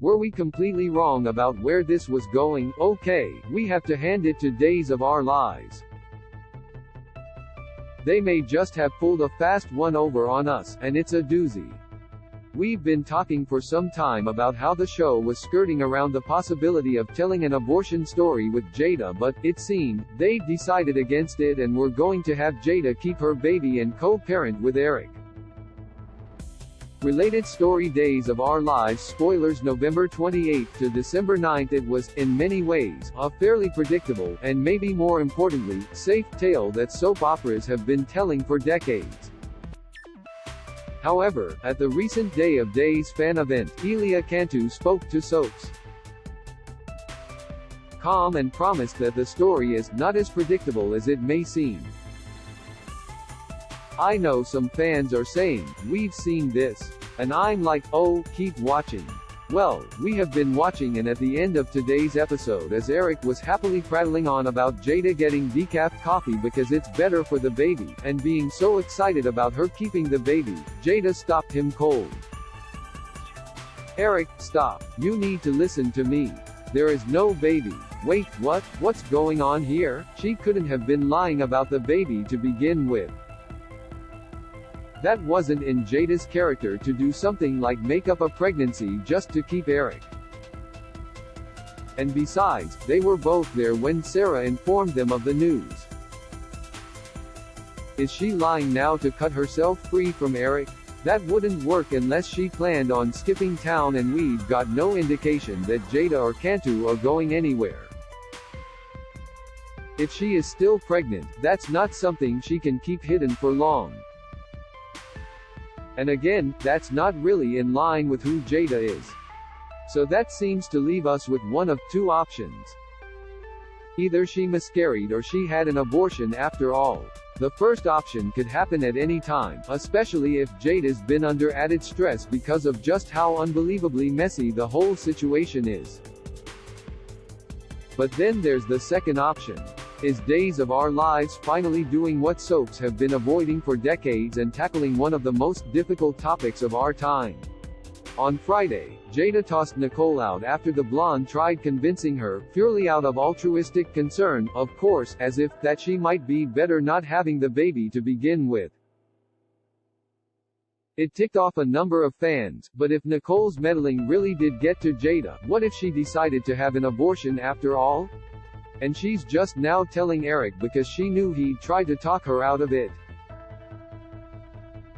Were we completely wrong about where this was going? Okay, we have to hand it to Days of Our Lives. They may just have pulled a fast one over on us, and it's a doozy. We've been talking for some time about how the show was skirting around the possibility of telling an abortion story with Jada, but, it seemed, they decided against it and were going to have Jada keep her baby and co-parent with Eric. Related story: Days of Our Lives spoilers. November 28 to December 9. It was, in many ways, a fairly predictable, and maybe more importantly, safe tale that soap operas have been telling for decades. However, at the recent Day of Days fan event, Elia Cantu spoke to soaps. Calm and promised that the story is not as predictable as it may seem. I know some fans are saying, "We've seen this." And I'm like, oh, keep watching. Well, we have been watching, and at the end of today's episode, as Eric was happily prattling on about Jada getting decaf coffee because it's better for the baby, and being so excited about her keeping the baby, Jada stopped him cold. "Eric, stop. You need to listen to me. There is no baby." "Wait, what? What's going on here?" She couldn't have been lying about the baby to begin with. That wasn't in Jada's character to do something like make up a pregnancy just to keep Eric. And besides, they were both there when Sarah informed them of the news. Is she lying now to cut herself free from Eric? That wouldn't work unless she planned on skipping town, and we've got no indication that Jada or Cantu are going anywhere. If she is still pregnant, that's not something she can keep hidden for long. And again, that's not really in line with who Jada is. So that seems to leave us with one of two options. Either she miscarried or she had an abortion after all. The first option could happen at any time, especially if Jada's been under added stress because of just how unbelievably messy the whole situation is. But then there's the second option. Is Days of Our Lives finally doing what soaps have been avoiding for decades and tackling one of the most difficult topics of our time? On Friday, Jada tossed Nicole out after the blonde tried convincing her, purely out of altruistic concern, of course, as if that she might be better not having the baby to begin with. It ticked off a number of fans, but if Nicole's meddling really did get to Jada, what if she decided to have an abortion after all? And she's just now telling Eric because she knew he'd try to talk her out of it.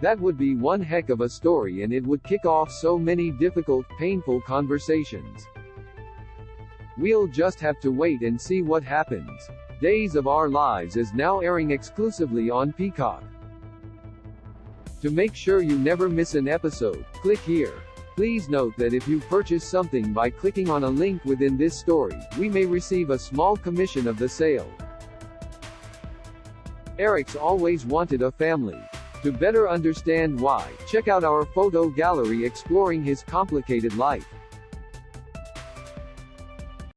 That would be one heck of a story, and it would kick off so many difficult, painful conversations. We'll just have to wait and see what happens. Days of Our Lives is now airing exclusively on Peacock. To make sure you never miss an episode, click here. Please note that if you purchase something by clicking on a link within this story, we may receive a small commission of the sale. Eric's always wanted a family. To better understand why, check out our photo gallery exploring his complicated life.